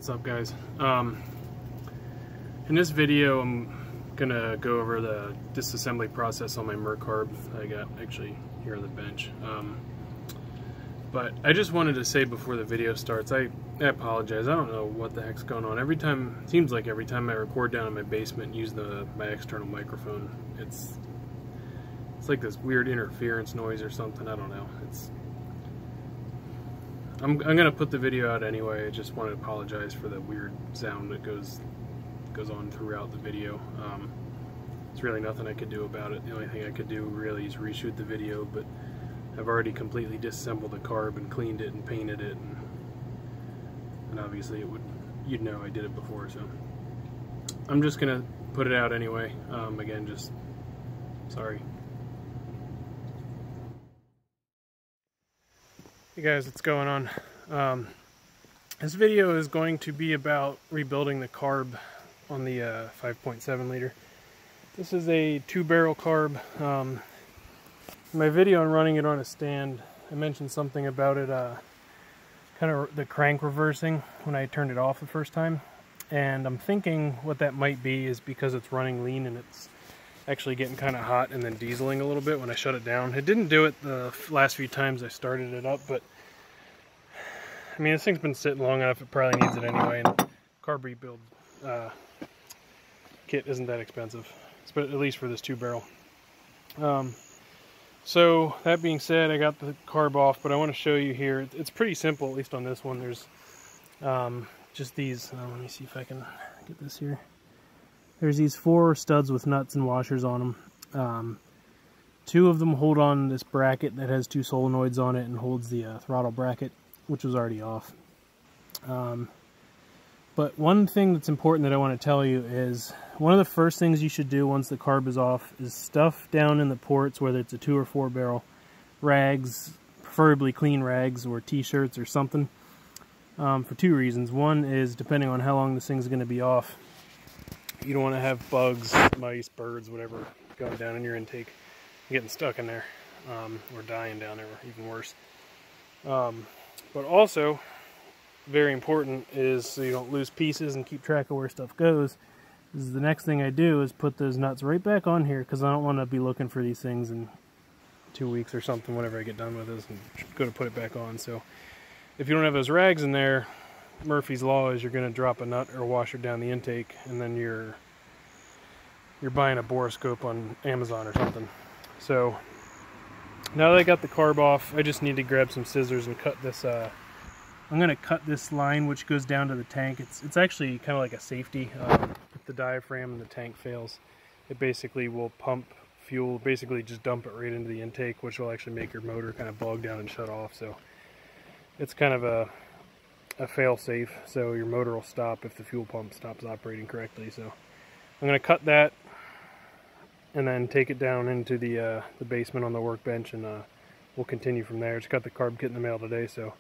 What's up, guys? In this video I'm gonna go over the disassembly process on my Mercarb I got actually here on the bench. But I just wanted to say before the video starts, I apologize. I don't know what the heck's going on. Seems like every time I record down in my basement and use my external microphone, it's like this weird interference noise or something. I don't know. I'm gonna put the video out anyway. I just want to apologize for the weird sound that goes on throughout the video. It's really nothing I could do about it. The only thing I could do really is reshoot the video, but I've already completely disassembled the carb and cleaned it and painted it, and obviously you'd know I did it before, so I'm just gonna put it out anyway. Again, just sorry. Hey guys, what's going on? This video is going to be about rebuilding the carb on the 5.7 liter. This is a 2-barrel carb. My video on running it on a stand, I mentioned something about it, kind of the crank reversing when I turned it off the first time. And I'm thinking what that might be is because it's running lean and it's actually getting kind of hot and then dieseling a little bit when I shut it down. It didn't do it the last few times I started it up, but I mean, this thing's been sitting long enough, it probably needs it anyway. And carb rebuild kit isn't that expensive, but at least for this 2-barrel. So that being said, I got the carb off, but I want to show you here. It's pretty simple, at least on this one. There's just these, let me see if I can get this here. There's these 4 studs with nuts and washers on them. 2 of them hold on this bracket that has 2 solenoids on it and holds the throttle bracket, which was already off. But one thing that's important that I want to tell you is one of the first things you should do once the carb is off is stuff down in the ports, whether it's a 2 or 4 barrel, rags, preferably clean rags or t-shirts or something, for 2 reasons. One is, depending on how long this thing's going to be off, you don't want to have bugs, mice, birds, whatever, going down in your intake, getting stuck in there, or dying down there, or even worse. But also, very important is, so you don't lose pieces and keep track of where stuff goes, is the next thing I do is put those nuts right back on here, because I don't want to be looking for these things in 2 weeks or something whenever I get done with this and go to put it back on. So if you don't have those rags in there, Murphy's Law is you're going to drop a nut or a washer down the intake, and then you're buying a borescope on Amazon or something. So now that I got the carb off, I just need to grab some scissors and cut this. I'm going to cut this line which goes down to the tank. It's actually kind of like a safety. If the diaphragm in the tank fails, it basically will pump fuel, basically just dump it right into the intake, which will actually make your motor kind of bog down and shut off. So it's kind of a fail-safe, so your motor will stop if the fuel pump stops operating correctly. So I'm going to cut that and then take it down into the basement on the workbench, and we'll continue from there. Just got the carb kit in the mail today, so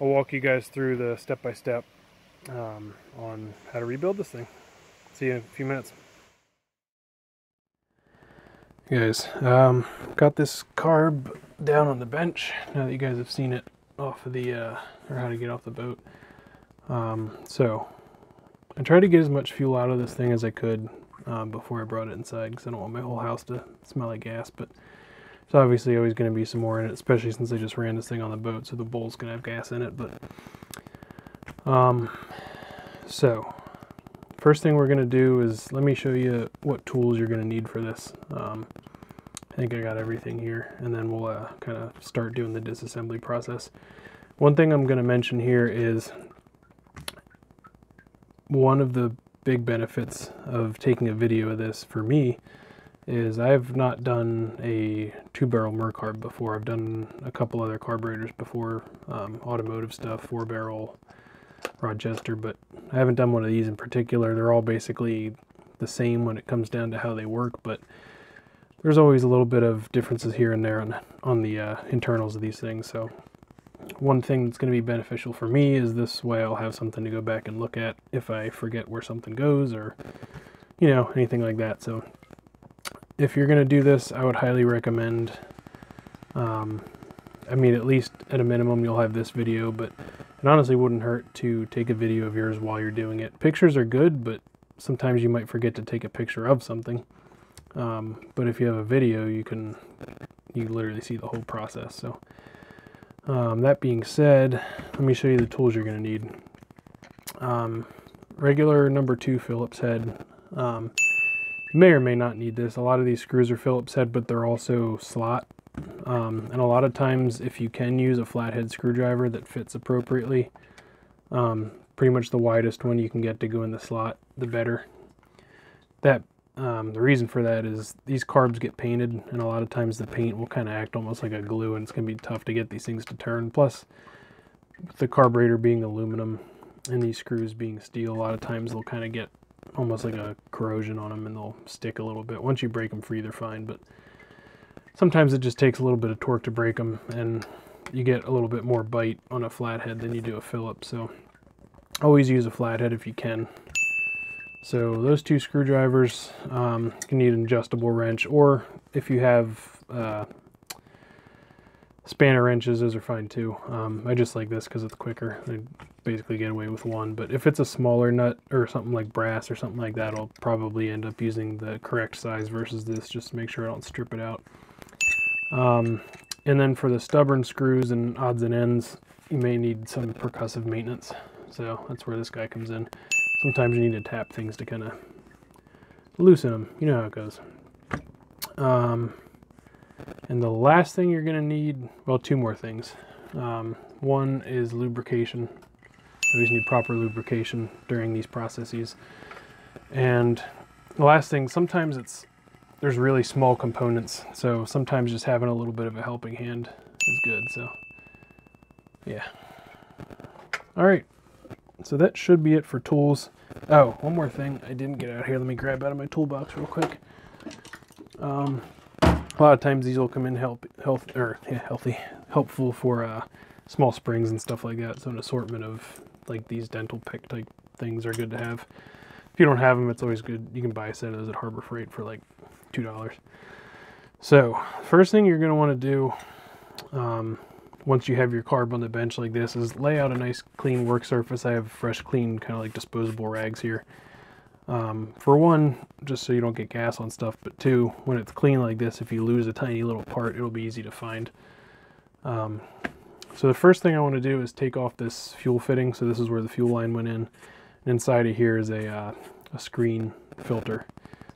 I'll walk you guys through the step-by-step on how to rebuild this thing. See you in a few minutes. Hey guys, got this carb down on the bench now that you guys have seen it off of the, or how to get off the boat. So I tried to get as much fuel out of this thing as I could before I brought it inside, because I don't want my whole house to smell like gas, but there's obviously always going to be some more in it, especially since I just ran this thing on the boat, so the bowl's going to have gas in it. But so first thing we're going to do is, let me show you what tools you're going to need for this. I think I got everything here, and then we'll kind of start doing the disassembly process. One thing I'm going to mention here is one of the big benefits of taking a video of this for me is I've not done a 2-barrel Mercarb before. I've done a couple other carburetors before, automotive stuff, 4-barrel Rochester, but I haven't done one of these in particular. They're all basically the same when it comes down to how they work, but there's always a little bit of differences here and there on the internals of these things. So one thing that's going to be beneficial for me is this way I'll have something to go back and look at if I forget where something goes, or, you know, anything like that. So if you're going to do this, I would highly recommend, I mean, at least at a minimum you'll have this video, but it honestly wouldn't hurt to take a video of yours while you're doing it. Pictures are good, but sometimes you might forget to take a picture of something. But if you have a video, you literally see the whole process. So that being said, let me show you the tools you're going to need. Regular number 2 Phillips head. You may or may not need this. A lot of these screws are Phillips head, but they're also slot. And a lot of times, if you can use a flathead screwdriver that fits appropriately, pretty much the widest one you can get to go in the slot, the better. The reason for that is these carbs get painted, and a lot of times the paint will kind of act almost like a glue, and it's going to be tough to get these things to turn. Plus, with the carburetor being aluminum and these screws being steel, a lot of times they'll kind of get almost like a corrosion on them, and they'll stick a little bit. Once you break them free, they're fine, but sometimes it just takes a little bit of torque to break them, and you get a little bit more bite on a flathead than you do a Phillips. So always use a flathead if you can. So those 2 screwdrivers, you can need an adjustable wrench, or if you have spanner wrenches, those are fine too. I just like this because it's quicker. I basically get away with one, but if it's a smaller nut or something like brass or something like that, I'll probably end up using the correct size versus this, just to make sure I don't strip it out. And then for the stubborn screws and odds and ends, you may need some percussive maintenance. So that's where this guy comes in. Sometimes you need to tap things to kind of loosen them. You know how it goes. And the last thing you're going to need, well, 2 more things. One is lubrication. You always need proper lubrication during these processes. And the last thing, sometimes there's really small components, so sometimes just having a little bit of a helping hand is good. So yeah. All right, so that should be it for tools. Oh, one more thing I didn't get out here. Let me grab out of my toolbox real quick. A lot of times these will come in helpful for small springs and stuff like that. So an assortment of like these dental pick type things are good to have. If you don't have them, it's always good. You can buy a set of those at Harbor Freight for like $2. So first thing you're going to want to do once you have your carb on the bench like this is lay out a nice clean work surface. I have fresh, clean, kind of like disposable rags here. For one, just so you don't get gas on stuff, but 2, when it's clean like this, if you lose a tiny little part, it'll be easy to find. So the first thing I want to do is take off this fuel fitting. So this is where the fuel line went in. And inside of here is a screen filter.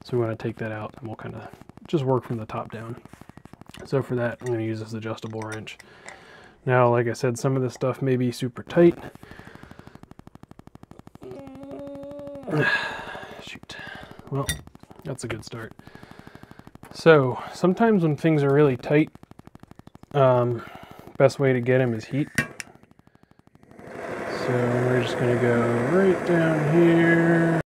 So we want to take that out, and we'll kind of just work from the top down. So for that, I'm going to use this adjustable wrench. Now, like I said, some of this stuff may be super tight. Shoot. Well, that's a good start. So sometimes when things are really tight, best way to get them is heat. So we're just going to go right down here.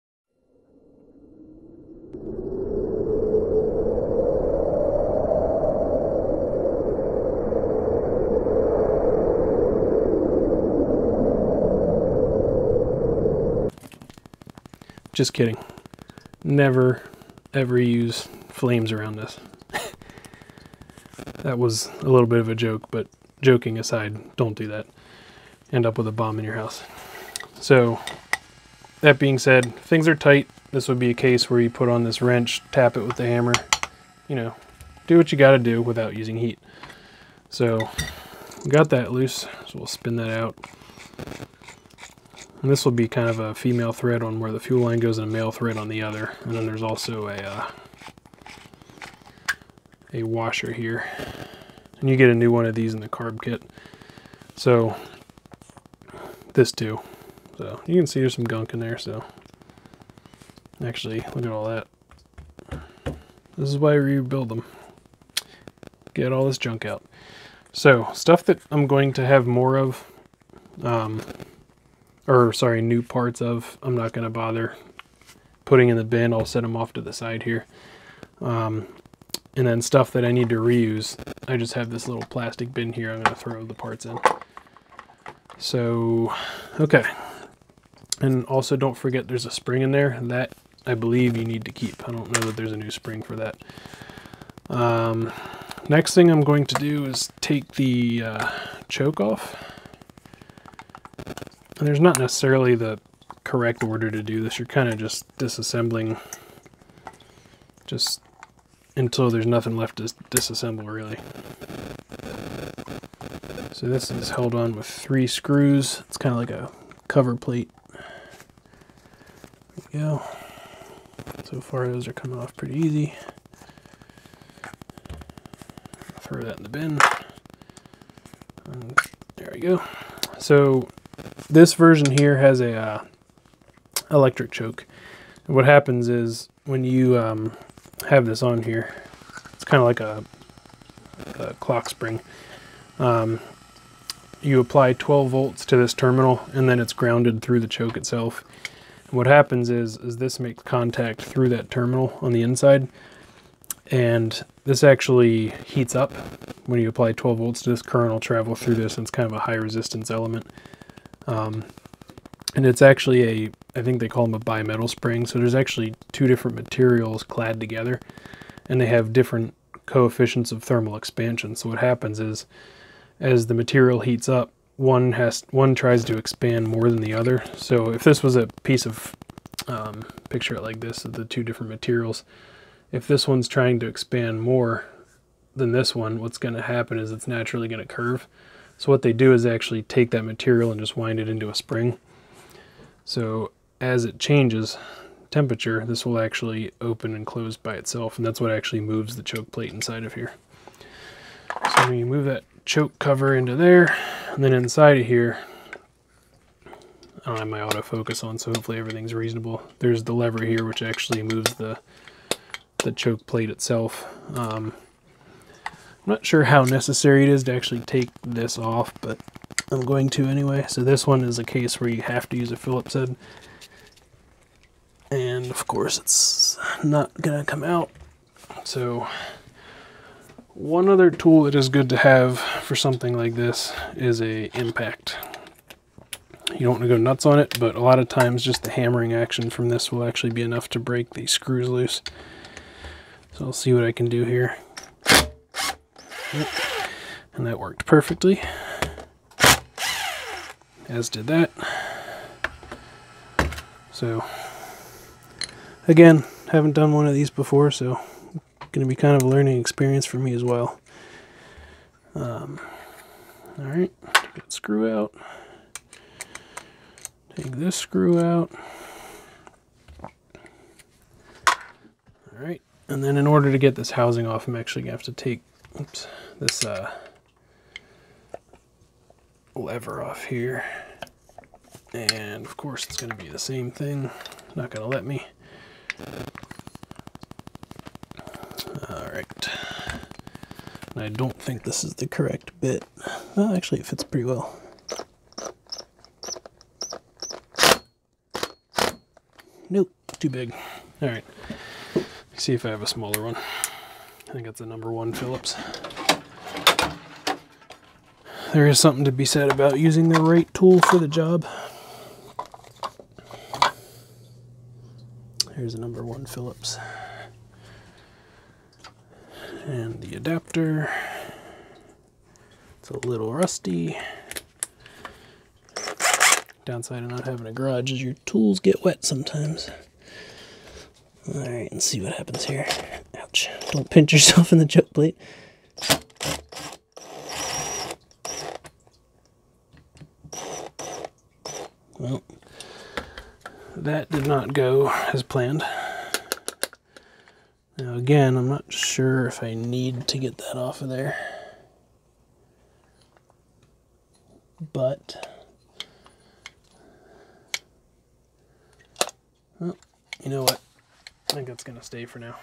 Just kidding. Never, ever use flames around this. That was a little bit of a joke, but joking aside, don't do that. End up with a bomb in your house. So, that being said, if things are tight, this would be a case where you put on this wrench, tap it with the hammer, you know, do what you gotta do without using heat. So, got that loose, so we'll spin that out. And this will be kind of a female thread on where the fuel line goes and a male thread on the other. And then there's also a washer here. And you get a new one of these in the carb kit. So, this too. So, you can see there's some gunk in there, so. Actually, look at all that. This is why we rebuild them. Get all this junk out. So, stuff that I'm going to have more of, new parts of, I'm not going to bother putting in the bin. I'll set them off to the side here. And then stuff that I need to reuse, I just have this little plastic bin here I'm going to throw the parts in. So, okay. And also don't forget there's a spring in there that I believe you need to keep. I don't know that there's a new spring for that. Next thing I'm going to do is take the choke off. And there's not necessarily the correct order to do this. You're kind of just disassembling just until there's nothing left to disassemble, really. So this is held on with 3 screws. It's kind of like a cover plate. There we go. So far those are coming off pretty easy. Throw that in the bin. And there we go. So this version here has a electric choke. And what happens is when you have this on here, it's kind of like a clock spring. You apply 12 volts to this terminal, and then it's grounded through the choke itself. And what happens is this makes contact through that terminal on the inside, and this actually heats up. When you apply 12 volts to this, current will travel through this, and it's kind of a high resistance element. And it's actually I think they call them a bimetal spring, so there's actually 2 different materials clad together, and they have different coefficients of thermal expansion. So what happens is, as the material heats up, one tries to expand more than the other. So if this was a piece of, picture it like this, of the 2 different materials, if this one's trying to expand more than this one, what's going to happen is it's naturally going to curve. So what they do is actually take that material and just wind it into a spring. So as it changes temperature, this will actually open and close by itself, and that's what actually moves the choke plate inside of here. So when you move that choke cover into there, and then inside of here, I don't have my autofocus on, so hopefully everything's reasonable. There's the lever here which actually moves the choke plate itself. I'm not sure how necessary it is to actually take this off, but I'm going to anyway. So this one is a case where you have to use a Phillips head, and of course it's not gonna come out. So one other tool that is good to have for something like this is a impact. You don't want to go nuts on it, but a lot of times just the hammering action from this will actually be enough to break these screws loose. So I'll see what I can do here. And that worked perfectly, as did that. So again, haven't done one of these before, so going to be kind of a learning experience for me as well. Alright, take that screw out. Take this screw out. Alright, and then in order to get this housing off, I'm actually going to have to take this lever off here. And of course it's going to be the same thing. Not going to let me. Alright. And I don't think this is the correct bit. Well, actually it fits pretty well. Nope, too big. Alright. See if I have a smaller one. I think it's a number 1 Phillips. There is something to be said about using the right tool for the job. Here's a number 1 Phillips. And the adapter. It's a little rusty. Downside of not having a garage is your tools get wet sometimes. Alright, let's see what happens here. Ouch. Don't pinch yourself in the choke plate. Well, that did not go as planned. Now again, I'm not sure if I need to get that off of there. But, well, you know what? I think that's going to stay for now.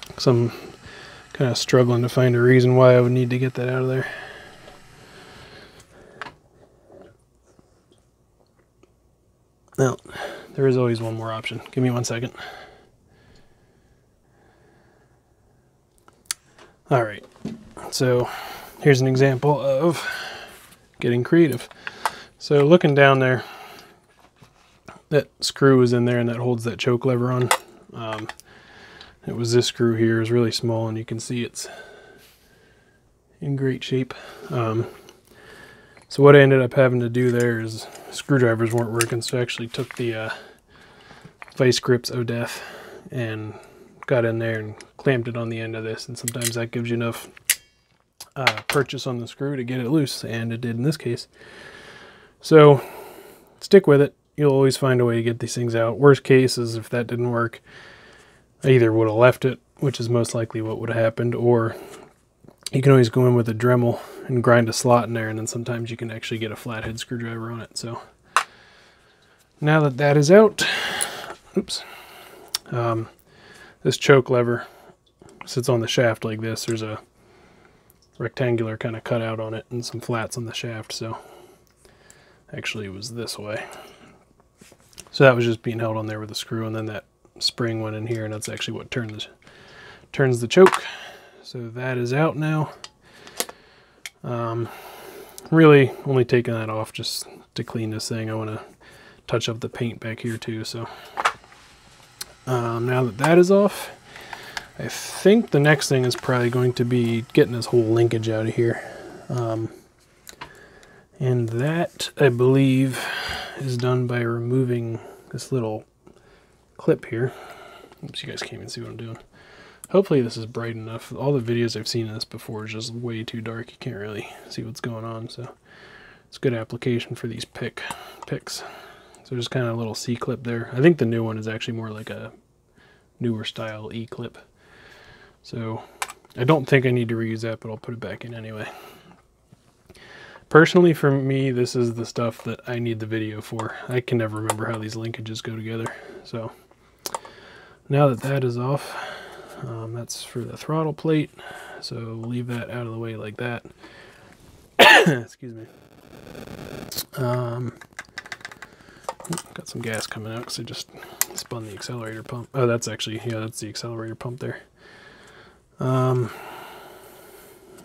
Because I'm kind of struggling to find a reason why I would need to get that out of there. Now, there is always one more option. Give me 1 second. Alright, so here's an example of getting creative. So looking down there, that screw is in there and that holds that choke lever on. It was this screw here, is really small, and you can see it's in great shape. So what I ended up having to do there is screwdrivers weren't working, so I actually took the vice grips O'Death and got in there and clamped it on the end of this, and sometimes that gives you enough purchase on the screw to get it loose, and it did in this case. So stick with it. You'll always find a way to get these things out. Worst case is if that didn't work, I either would have left it, which is most likely what would have happened, or you can always go in with a Dremel and grind a slot in there, and then sometimes you can actually get a flathead screwdriver on it. So now that that is out, oops, this choke lever sits on the shaft like this. There's a rectangular kind of cutout on it and some flats on the shaft, so actually it was this way. So that was just being held on there with a screw, and then that spring went in here, and that's actually what turns the choke. So that is out now. Really only taking that off just to clean this thing. I want to touch up the paint back here too. So now that that is off, I think the next thing is probably going to be getting this whole linkage out of here. And that, I believe, is done by removing this little clip here. Oops, you guys can't even see what I'm doing. Hopefully this is bright enough. All the videos I've seen of this before is just way too dark. You can't really see what's going on, so it's a good application for these picks. So just kind of a little C-clip there. I think the new one is actually more like a newer style E-clip. So I don't think I need to reuse that, but I'll put it back in anyway. Personally, for me, this is the stuff that I need the video for. I can never remember how these linkages go together. So now that that is off, that's for the throttle plate. So leave that out of the way like that. Excuse me. Got some gas coming out because I just spun the accelerator pump. Oh, that's actually, yeah, that's the accelerator pump there. I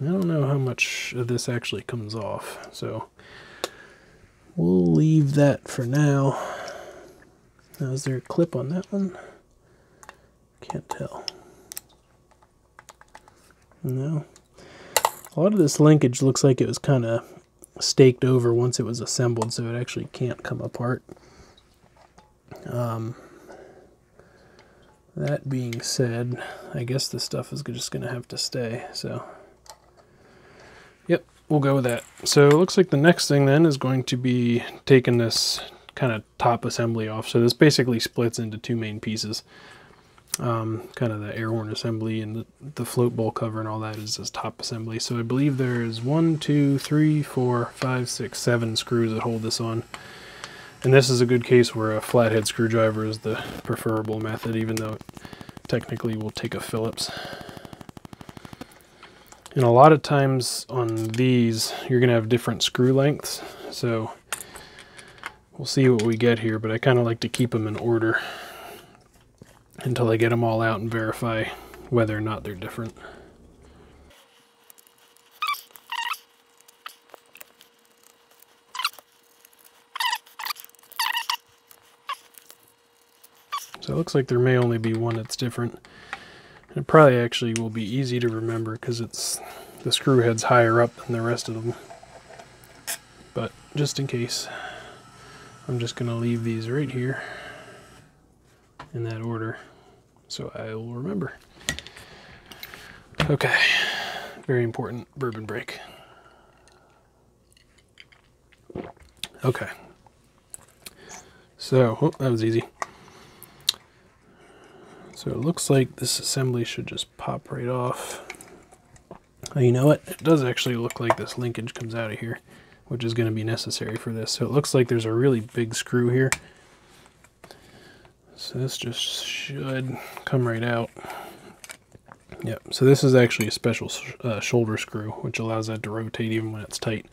don't know how much of this actually comes off, so we'll leave that for now. Now, is there a clip on that one? Can't tell. No. A lot of this linkage looks like it was kind of staked over once it was assembled, so it actually can't come apart. That being said, I guess this stuff is just going to have to stay, so yep, we'll go with that. So it looks like the next thing then is going to be taking this kind of top assembly off. So this basically splits into two main pieces. Kind of the air horn assembly and the float bowl cover and all that is this top assembly. So I believe there's 1, 2, 3, 4, 5, 6, 7 screws that hold this on. And this is a good case where a flathead screwdriver is the preferable method, even though it technically will take a Phillips. And a lot of times on these, you're going to have different screw lengths. So we'll see what we get here, but I kind of like to keep them in order until I get them all out and verify whether or not they're different. So it looks like there may only be one that's different. And it probably actually will be easy to remember because it's the screw head's higher up than the rest of them. But just in case, I'm just going to leave these right here in that order so I will remember. Okay, very important bourbon break. Okay, so oh, that was easy. So it looks like this assembly should just pop right off. Oh, you know what? It does actually look like this linkage comes out of here, which is going to be necessary for this. So it looks like there's a really big screw here. So this just should come right out. Yep, so this is actually a special shoulder screw, which allows that to rotate even when it's tight.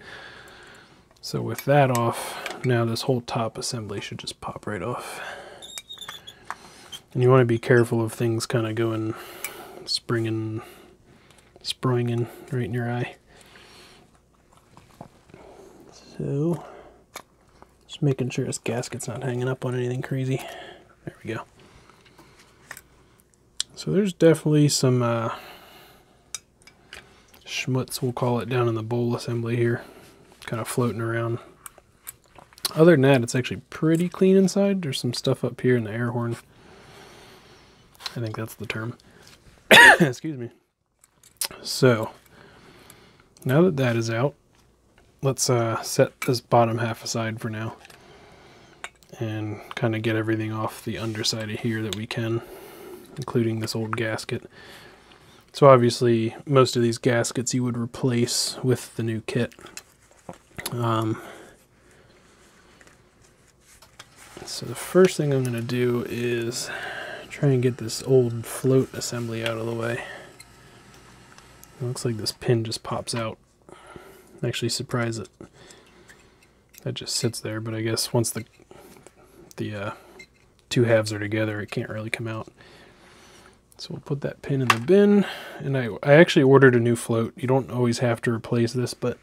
So with that off, now this whole top assembly should just pop right off. And you want to be careful of things kind of going, springing right in your eye. So, just making sure this gasket's not hanging up on anything crazy. There we go. So there's definitely some schmutz, we'll call it, down in the bowl assembly here. kind of floating around. Other than that, it's actually pretty clean inside. There's some stuff up here in the air horn. I think that's the term. Excuse me. So, now that that is out, let's set this bottom half aside for now. And kind of get everything off the underside of here that we can, including this old gasket. So obviously, most of these gaskets you would replace with the new kit. So the first thing I'm going to do is try and get this old float assembly out of the way. It looks like this pin just pops out. I'm actually surprised that just sits there, but I guess once the two halves are together, it can't really come out. So we'll put that pin in the bin, and I actually ordered a new float. You don't always have to replace this, but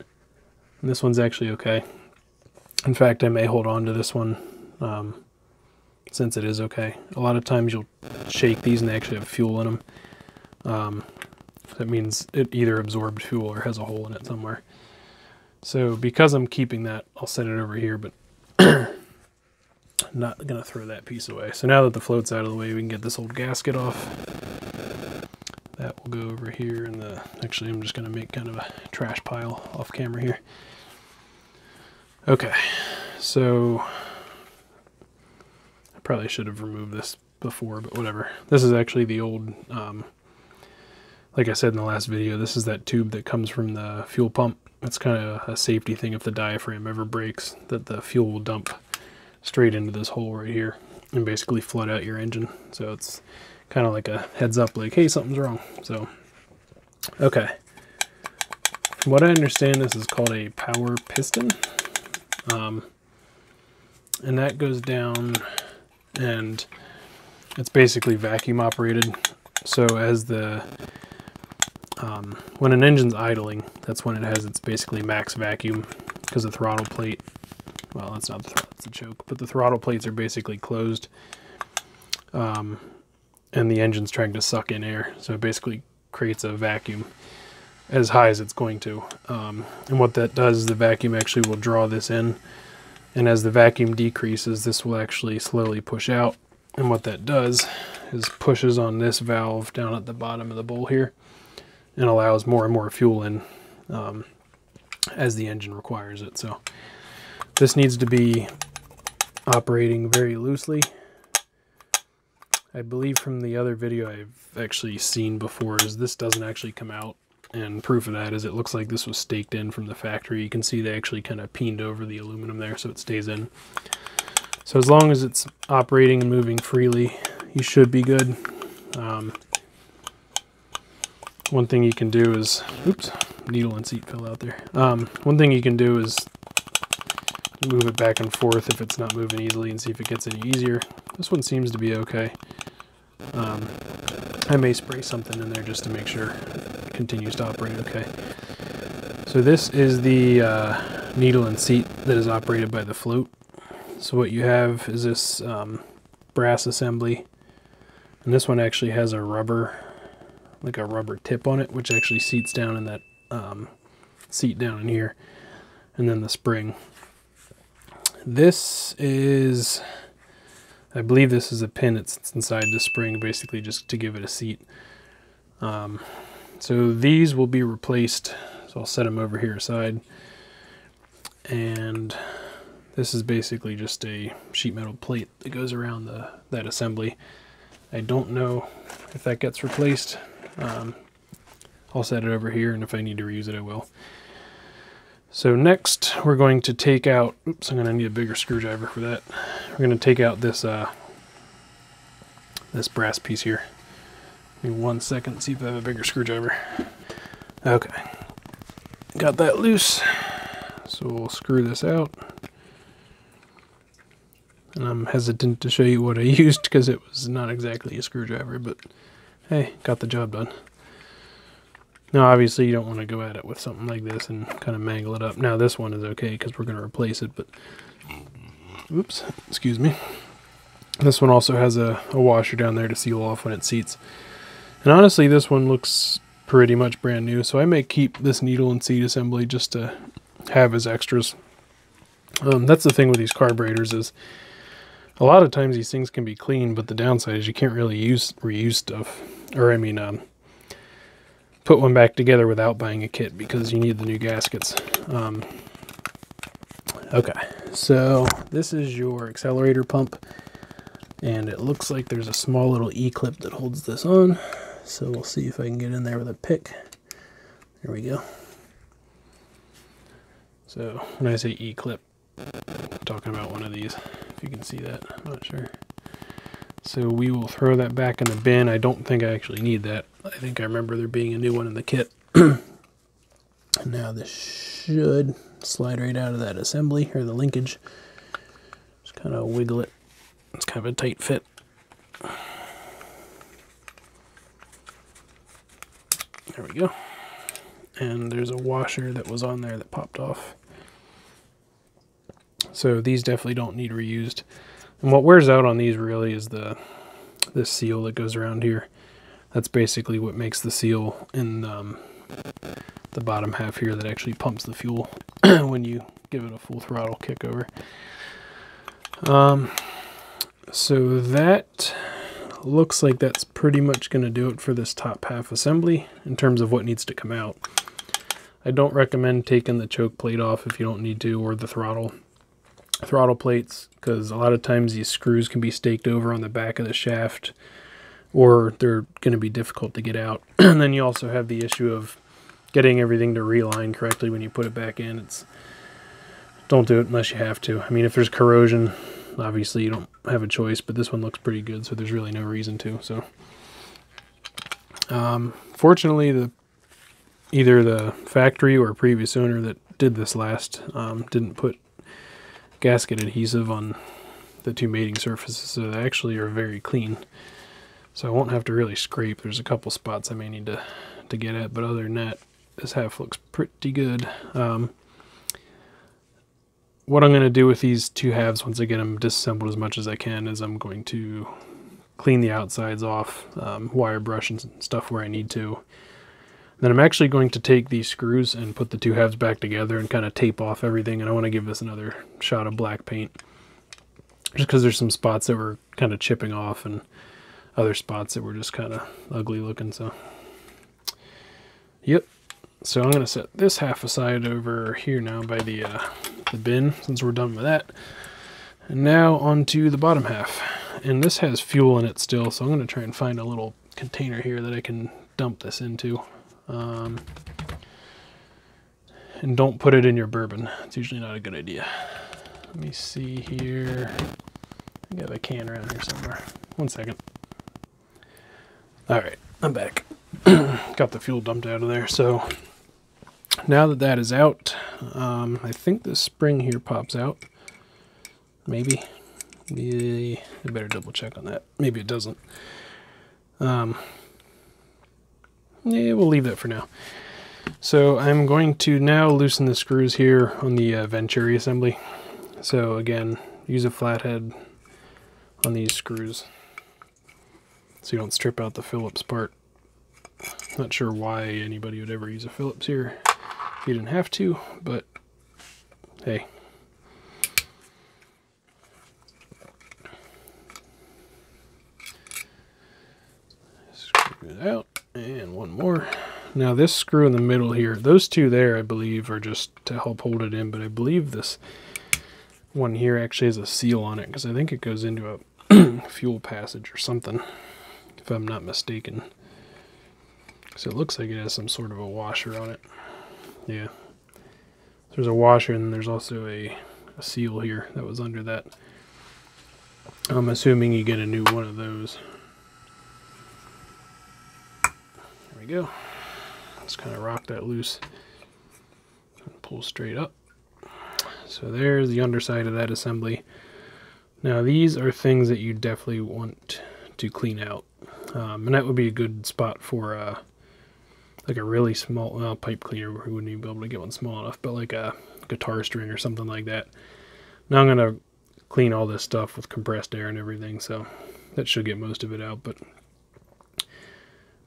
this one's actually okay. In fact, I may hold on to this one since it is okay. A lot of times you'll shake these and they actually have fuel in them. That means it either absorbed fuel or has a hole in it somewhere. So because I'm keeping that, I'll set it over here, but I'm not going to throw that piece away. So now that the float's out of the way, we can get this old gasket off. That will go over here, and actually I'm just going to make kind of a trash pile off camera here. Okay, so I probably should have removed this before, but whatever. This is actually the old, like I said in the last video, this is that tube that comes from the fuel pump. It's kind of a safety thing if the diaphragm ever breaks, that the fuel will dump straight into this hole right here and basically flood out your engine. So it's kind of like a heads up, like, hey, something's wrong. So, okay. From what I understand, this is called a power piston. And that goes down, and it's basically vacuum operated. So as when an engine's idling, that's when it has its basically max vacuum, because the throttle plate, well, that's not the throttle, it's the choke, but the throttle plates are basically closed, and the engine's trying to suck in air, so it basically creates a vacuum as high as it's going to. And what that does is the vacuum actually will draw this in, and as the vacuum decreases, this will actually slowly push out. And what that does is pushes on this valve down at the bottom of the bowl here and allows more and more fuel in as the engine requires it. So this needs to be operating very loosely. I believe from the other video I've actually seen before is this doesn't actually come out, and proof of that is it looks like this was staked in from the factory. You can see they actually kind of peened over the aluminum there so it stays in. So as long as it's operating and moving freely, you should be good. One thing you can do is, oops, needle and seat fell out there. One thing you can do is move it back and forth if it's not moving easily and see if it gets any easier. This one seems to be okay. I may spray something in there just to make sure it continues to operate okay. So this is the needle and seat that is operated by the float. So what you have is this brass assembly, and this one actually has a rubber, like a rubber tip on it, which actually seats down in that seat down in here, and then the spring. This is, I believe this is a pin that sits inside the spring, basically just to give it a seat. So these will be replaced, so I'll set them over here aside. And this is basically just a sheet metal plate that goes around that assembly. I don't know if that gets replaced. I'll set it over here, and if I need to reuse it, I will. So next, we're going to take out, oops, I'm going to need a bigger screwdriver for that. We're going to take out this this brass piece here. Give me 1 second, see if I have a bigger screwdriver. Okay, got that loose. So we'll screw this out. And I'm hesitant to show you what I used because it was not exactly a screwdriver, but hey, got the job done. Now obviously you don't want to go at it with something like this and kind of mangle it up. Now this one is okay because we're going to replace it, but oops, excuse me. This one also has a washer down there to seal off when it seats. And honestly, this one looks pretty much brand new, so I may keep this needle and seat assembly just to have as extras. That's the thing with these carburetors is a lot of times these things can be clean, but the downside is you can't really reuse stuff. Or I mean, put one back together without buying a kit because you need the new gaskets. Okay, so this is your accelerator pump, and it looks like there's a small little E-clip that holds this on. So we'll see if I can get in there with a pick. There we go. So when I say E-clip, I'm talking about one of these, if you can see that, I'm not sure. So we will throw that back in the bin. I don't think I actually need that. I think I remember there being a new one in the kit. Now this should slide right out of that assembly, or the linkage. Just kind of wiggle it. It's kind of a tight fit. There we go. And there's a washer that was on there that popped off. So these definitely don't need reused. And what wears out on these really is this seal that goes around here. That's basically what makes the seal in the bottom half here that actually pumps the fuel when you give it a full throttle kick over. So that looks like that's pretty much going to do it for this top half assembly in terms of what needs to come out. I don't recommend taking the choke plate off if you don't need to, or the throttle plates, because a lot of times these screws can be staked over on the back of the shaft, or they're going to be difficult to get out. And then you also have the issue of getting everything to realign correctly when you put it back in. Don't do it unless you have to. I mean, if there's corrosion, obviously you don't have a choice, but this one looks pretty good, so there's really no reason to. So fortunately, either the factory or previous owner that did this last didn't put gasket adhesive on the two mating surfaces, so they actually are very clean. So I won't have to really scrape. There's a couple spots I may need to get at, but other than that, this half looks pretty good. What I'm going to do with these two halves once I get them disassembled as much as I can is I'm going to clean the outsides off, wire brush and stuff where I need to. Then I'm actually going to take these screws and put the two halves back together and kind of tape off everything. And I want to give this another shot of black paint, just because there's some spots that were kind of chipping off and other spots that were just kind of ugly looking. So, yep. So I'm going to set this half aside over here now by the bin, since we're done with that. And now onto the bottom half. And this has fuel in it still, so I'm going to try and find a little container here that I can dump this into. And don't put it in your bourbon. It's usually not a good idea. Let me see here. I got a can around here somewhere. One second. Alright, I'm back. Got the fuel dumped out of there. So now that that is out, I think this spring here pops out. Maybe. Yeah, I better double check on that. Maybe it doesn't. Yeah, we'll leave that for now. So I'm going to now loosen the screws here on the venturi assembly. So again, use a flathead on these screws so you don't strip out the Phillips part. Not sure why anybody would ever use a Phillips here if you didn't have to, but hey. Screw it out. And one more. Now this screw in the middle here, those two there I believe are just to help hold it in, but I believe this one here actually has a seal on it because I think it goes into a fuel passage or something, if I'm not mistaken. So it looks like it has some sort of a washer on it. Yeah. There's a washer and there's also a seal here that was under that. I'm assuming you get a new one of those. There we go. Let's kind of rock that loose and pull straight up. So there's the underside of that assembly. Now these are things that you definitely want to clean out. And that would be a good spot for like a really small pipe cleaner. We wouldn't even be able to get one small enough, but like a guitar string or something like that. Now I'm going to clean all this stuff with compressed air and everything, so that should get most of it out, but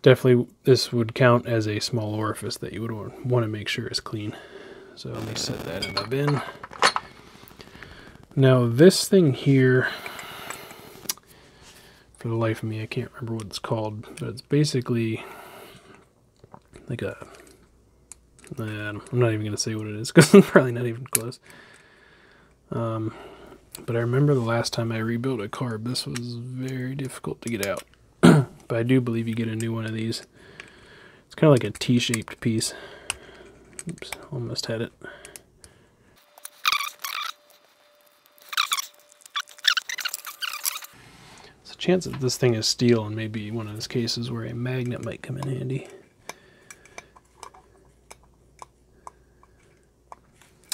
definitely this would count as a small orifice that you would want to make sure is clean. So let me set that in my bin. Now this thing here, for the life of me, I can't remember what it's called, but it's basically like a, I'm not even going to say what it is because it's probably not even close. But I remember the last time I rebuilt a carb, this was very difficult to get out. But I do believe you get a new one of these. It's kind of like a T-shaped piece. Oops, almost had it. There's a chance that this thing is steel and maybe one of those cases where a magnet might come in handy.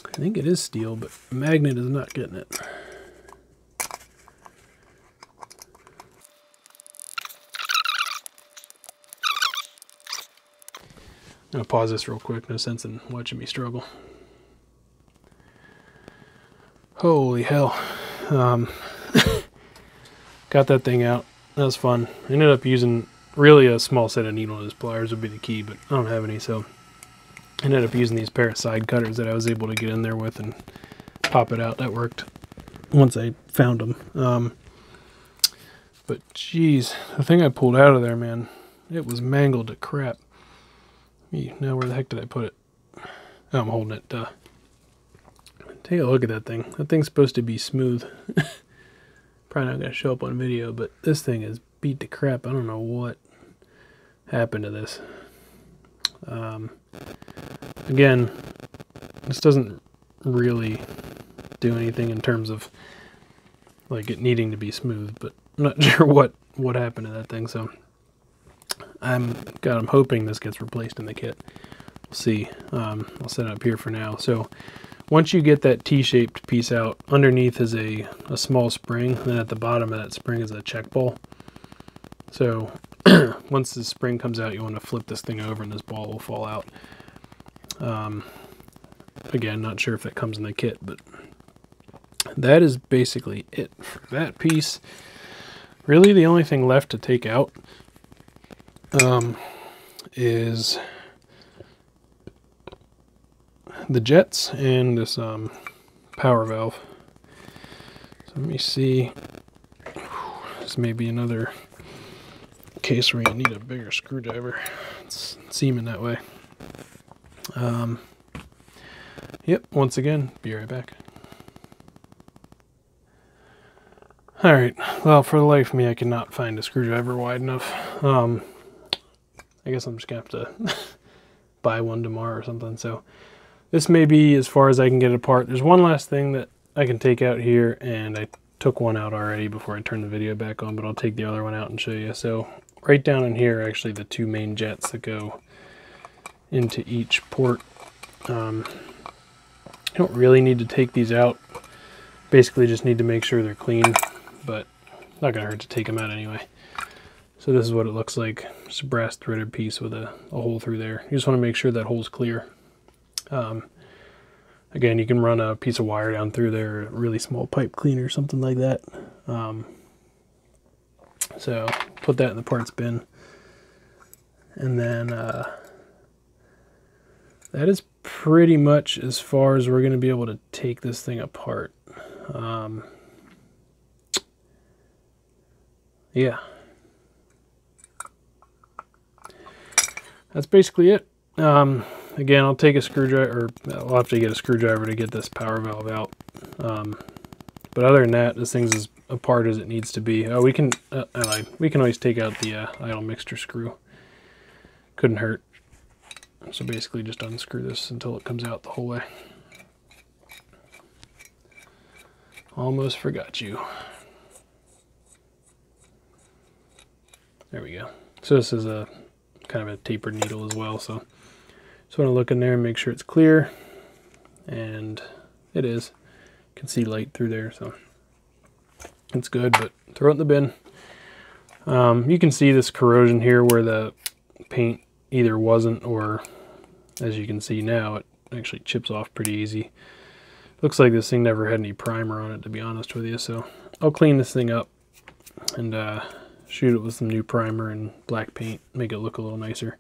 I think it is steel, but a magnet is not getting it. I'm going to pause this real quick, no sense in watching me struggle. Holy hell. Got that thing out. That was fun. I ended up using really a small set of needle nose pliers would be the key, but I don't have any, so I ended up using these pair of side cutters that I was able to get in there with and pop it out. That worked once I found them. But geez, the thing I pulled out of there, man, it was mangled to crap. Now where the heck did I put it? Oh, I'm holding it. Take a look at that thing. That thing's supposed to be smooth. Probably not going to show up on video, but this thing is beat to crap. I don't know what happened to this. Again, this doesn't really do anything in terms of like it needing to be smooth, but I'm not sure what happened to that thing, so I'm hoping this gets replaced in the kit. We'll see. I'll set it up here for now. So once you get that T-shaped piece out, underneath is a small spring, and then at the bottom of that spring is a check ball. So once the spring comes out, you want to flip this thing over and this ball will fall out. Again, not sure if it comes in the kit, but that is basically it for that piece. Really the only thing left to take out is the jets and this power valve. So let me see. This may be another case where you need a bigger screwdriver. It's seeming that way. Yep, once again, be right back. Alright, well, for the life of me, I cannot find a screwdriver wide enough. I guess I'm just going to have to buy one tomorrow or something. So this may be as far as I can get it apart. There's one last thing that I can take out here, and I took one out already before I turned the video back on, but I'll take the other one out and show you. So right down in here are actually the two main jets that go into each port. You don't really need to take these out. Basically just need to make sure they're clean, but not going to hurt to take them out anyway. So this is what it looks like. Just a brass threaded piece with a hole through there. You just want to make sure that hole's clear. Again, you can run a piece of wire down through there, a really small pipe cleaner, something like that. So put that in the parts bin. And then that is pretty much as far as we're going to be able to take this thing apart. Yeah. That's basically it. Again, I'll take a screwdriver, or I'll have to get a screwdriver to get this power valve out. But other than that, this thing's as apart as it needs to be. We can always take out the idle mixture screw. Couldn't hurt. So basically just unscrew this until it comes out the whole way. Almost forgot you. There we go. So this is a kind of a tapered needle as well, so just want to look in there and make sure it's clear, and it is. You can see light through there, so it's good, but throw it in the bin. You can see this corrosion here where the paint either wasn't, or as you can see now, it actually chips off pretty easy. Looks like this thing never had any primer on it, to be honest with you, so I'll clean this thing up and shoot it with some new primer and black paint, make it look a little nicer.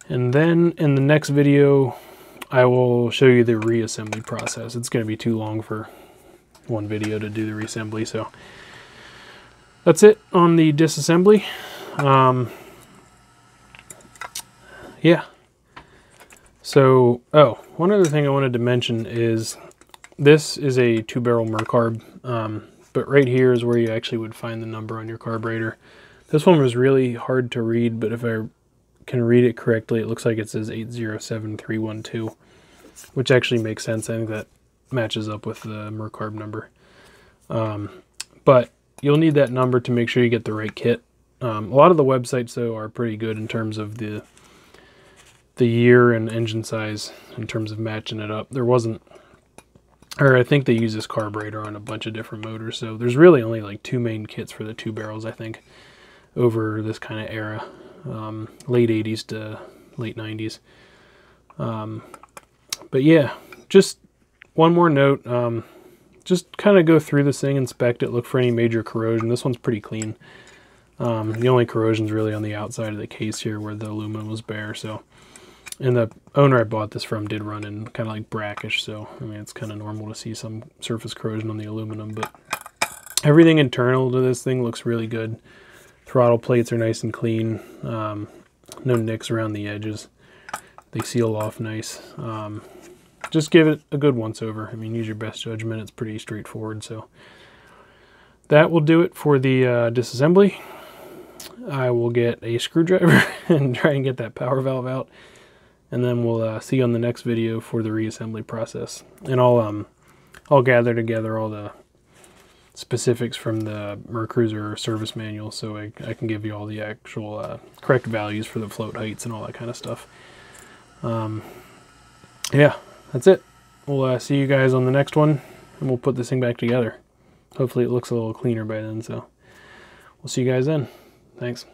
And then in the next video, I will show you the reassembly process. It's going to be too long for one video to do the reassembly, so that's it on the disassembly. Yeah. So, one other thing I wanted to mention is this is a 2-barrel Mercarb, but right here is where you actually would find the number on your carburetor. This one was really hard to read, but if I can read it correctly, it looks like it says 807312, which actually makes sense. I think that matches up with the Mercarb number. But you'll need that number to make sure you get the right kit. A lot of the websites, though, are pretty good in terms of the year and engine size in terms of matching it up. There wasn't, or I think they use this carburetor on a bunch of different motors, so there's really only like 2 main kits for the 2 barrels, I think, over this kind of era, late 80s to late 90s. But yeah, just one more note, just kind of go through this thing, inspect it, look for any major corrosion. This one's pretty clean. The only corrosion's really on the outside of the case here where the aluminum was bare, so. And the owner I bought this from did run in kind of like brackish, so I mean it's kind of normal to see some surface corrosion on the aluminum, but everything internal to this thing looks really good. Throttle plates are nice and clean, no nicks around the edges. They seal off nice. Just give it a good once over. I mean, use your best judgment. It's pretty straightforward. So that will do it for the disassembly. I will get a screwdriver and try and get that power valve out. And then we'll see you on the next video for the reassembly process. And I'll gather together all the specifics from the Mercruiser service manual so I can give you all the actual correct values for the float heights and all that kind of stuff. Yeah, that's it. We'll see you guys on the next one, and we'll put this thing back together. Hopefully it looks a little cleaner by then, so we'll see you guys then. Thanks.